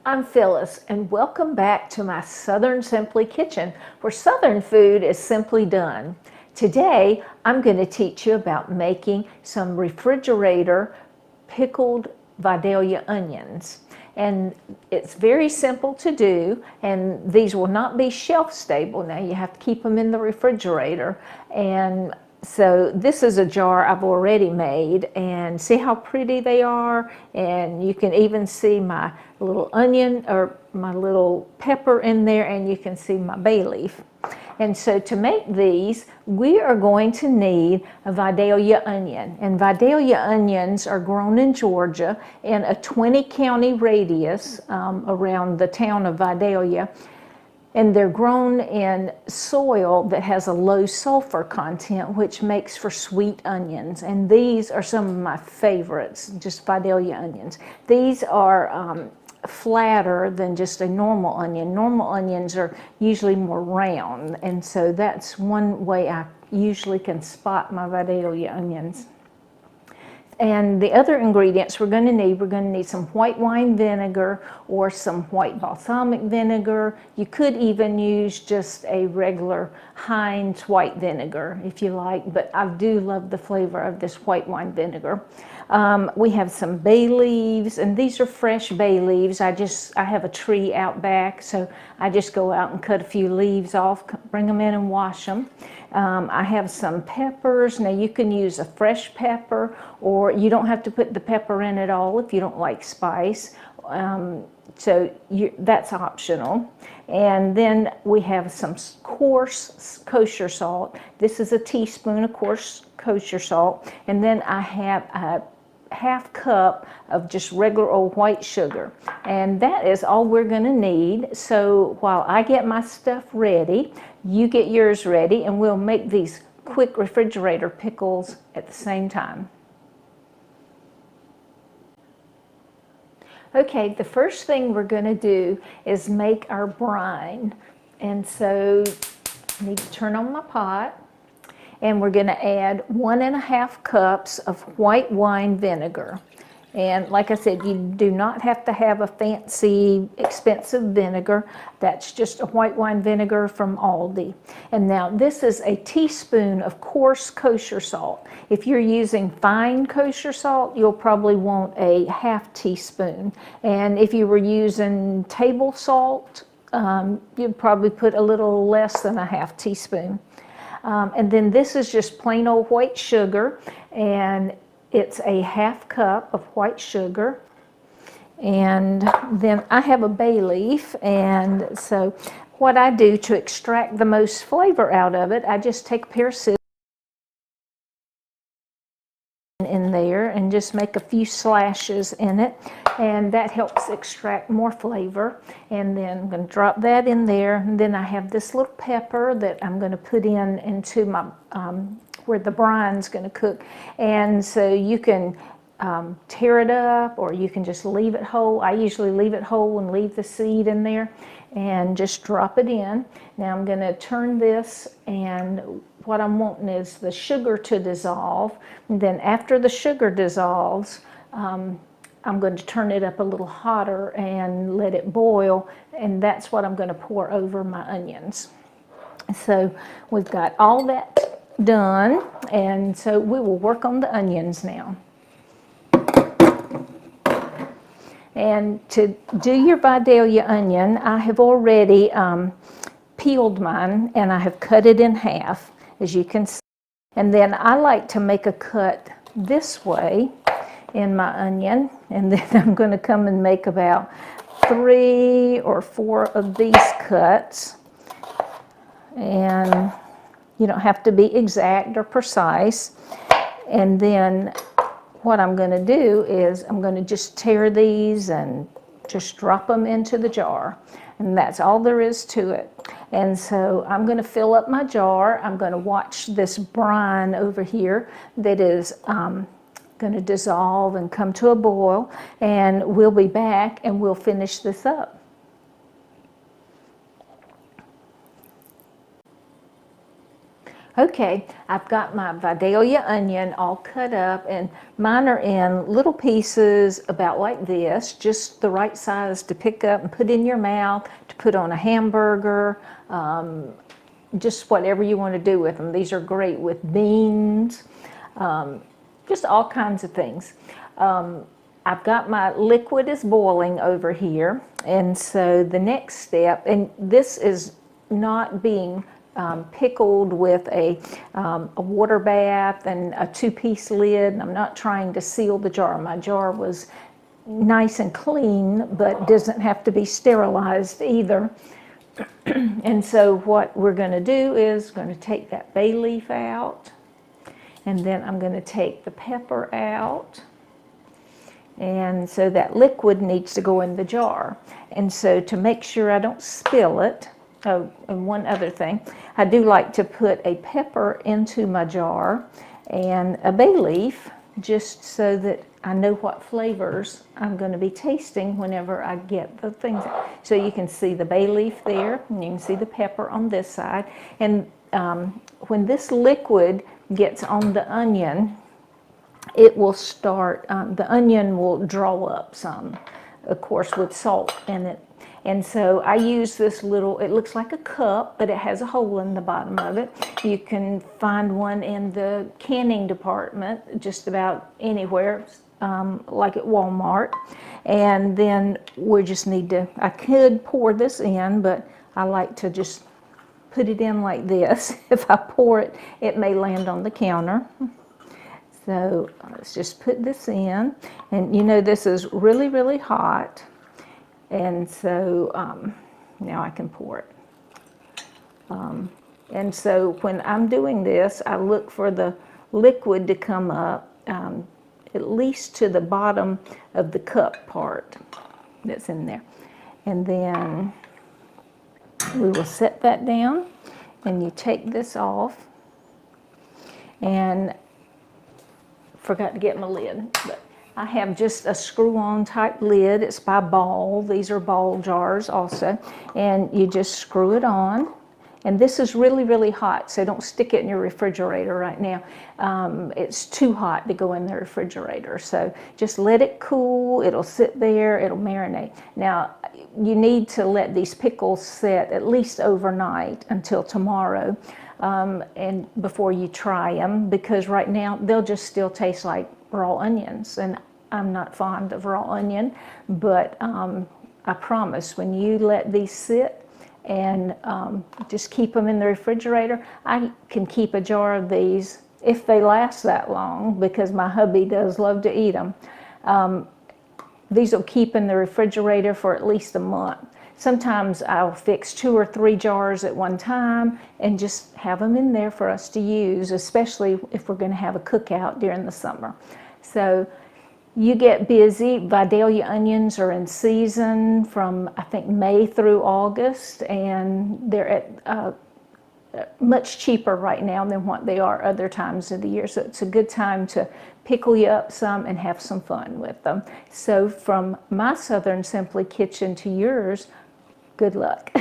I'm Phyllis, and welcome back to my Southern Simply Kitchen, where Southern food is simply done. Today, I'm going to teach you about making some refrigerator pickled Vidalia onions. And it's very simple to do, and these will not be shelf stable. Now you have to keep them in the refrigerator. And so this is a jar I've already made, and see how pretty they are. And you can even see my little onion or my little pepper in there, and you can see my bay leaf. And so to make these, we are going to need a Vidalia onion. And Vidalia onions are grown in Georgia in a 20-county radius around the town of Vidalia. And they're grown in soil that has a low sulfur content, which makes for sweet onions. And these are some of my favorites, just Vidalia onions. These are flatter than just a normal onion. Normal onions are usually more round, and so that's one way I usually can spot my Vidalia onions. And the other ingredients we're going to need some white wine vinegar or some white balsamic vinegar. You could even use just a regular Heinz white vinegar if you like, but I do love the flavor of this white wine vinegar. We have some bay leaves, and these are fresh bay leaves. I have a tree out back, so I just go out and cut a few leaves off, bring them in and wash them. I have some peppers. Now you can use a fresh pepper, or you don't have to put the pepper in at all if you don't like spice. That's optional. And then we have some coarse kosher salt. This is a teaspoon of coarse kosher salt. And then I have a half cup of just regular old white sugar. And that is all we're going to need. So while I get my stuff ready, you get yours ready, and we'll make these quick refrigerator pickles at the same time. Okay, the first thing we're going to do is make our brine. And so I need to turn on my pot. And we're going to add 1.5 cups of white wine vinegar. And like I said, you do not have to have a fancy, expensive vinegar. That's just a white wine vinegar from Aldi. And now this is a teaspoon of coarse kosher salt. If you're using fine kosher salt, you'll probably want a half teaspoon. And if you were using table salt, you'd probably put a little less than a half teaspoon. And then this is just plain old white sugar, and it's a half cup of white sugar. And then I have a bay leaf, and so what I do to extract the most flavor out of it, I just take a pair of scissors in there and just make a few slashes in it, and that helps extract more flavor. And then I'm going to drop that in there, and then I have this little pepper that I'm going to put into my where the brine's going to cook. And so you can tear it up, or you can just leave it whole. I usually leave it whole and leave the seed in there and just drop it in. Now I'm going to turn this, and what I'm wanting is the sugar to dissolve. And then after the sugar dissolves, I'm going to turn it up a little hotter and let it boil, and that's what I'm going to pour over my onions. So we've got all that done, and so we will work on the onions now. And to do your Vidalia onion, I have already peeled mine, and I have cut it in half, as you can see. And then I like to make a cut this way in my onion, and then I'm going to come and make about 3 or 4 of these cuts. And you don't have to be exact or precise. And then what I'm going to do is I'm going to just tear these and just drop them into the jar. And that's all there is to it. And so I'm going to fill up my jar. I'm going to watch this brine over here that is going to dissolve and come to a boil. And we'll be back and we'll finish this up. Okay, I've got my Vidalia onion all cut up, and mine are in little pieces about like this, just the right size to pick up and put in your mouth, to put on a hamburger, just whatever you want to do with them. These are great with beans, just all kinds of things. I've got my liquid is boiling over here, and so the next step, and this is not being pickled with a water bath and a two-piece lid. I'm not trying to seal the jar. My jar was nice and clean, but doesn't have to be sterilized either. And so what we're going to do is going to take that bay leaf out, and then I'm going to take the pepper out. And so that liquid needs to go in the jar. And so to make sure I don't spill it, oh, and one other thing, I do like to put a pepper into my jar and a bay leaf, just so that I know what flavors I'm going to be tasting whenever I get the things. So you can see the bay leaf there, and you can see the pepper on this side. And when this liquid gets on the onion, it will start, the onion will draw up some, of course, with salt in it. And so I use this little, it looks like a cup, but it has a hole in the bottom of it. You can find one in the canning department, just about anywhere, like at Walmart. And then we just need to, I could pour this in, but I like to just put it in like this. If I pour it, it may land on the counter. So let's just put this in, and you know this is really, really hot, and so now I can pour it. And so when I'm doing this, I look for the liquid to come up at least to the bottom of the cup part that's in there. And then we will set that down, and you take this off, and forgot to get my lid, but I have just a screw-on type lid. It's by Ball. These are Ball jars also, and you just screw it on. And this is really, really hot, so don't stick it in your refrigerator right now. It's too hot to go in the refrigerator, so just let it cool. It'll sit there, it'll marinate. Now, you need to let these pickles sit at least overnight until tomorrow. And before you try them, because right now they'll just still taste like raw onions, and I'm not fond of raw onion, but I promise when you let these sit and just keep them in the refrigerator, I can keep a jar of these if they last that long, because my hubby does love to eat them. These will keep in the refrigerator for at least a month. Sometimes I'll fix 2 or 3 jars at one time and just have them in there for us to use, especially if we're going to have a cookout during the summer. So you get busy. Vidalia onions are in season from, I think, May through August, and they're at much cheaper right now than what they are other times of the year. So it's a good time to pickle you up some and have some fun with them. So from my Southern Simply Kitchen to yours, good luck.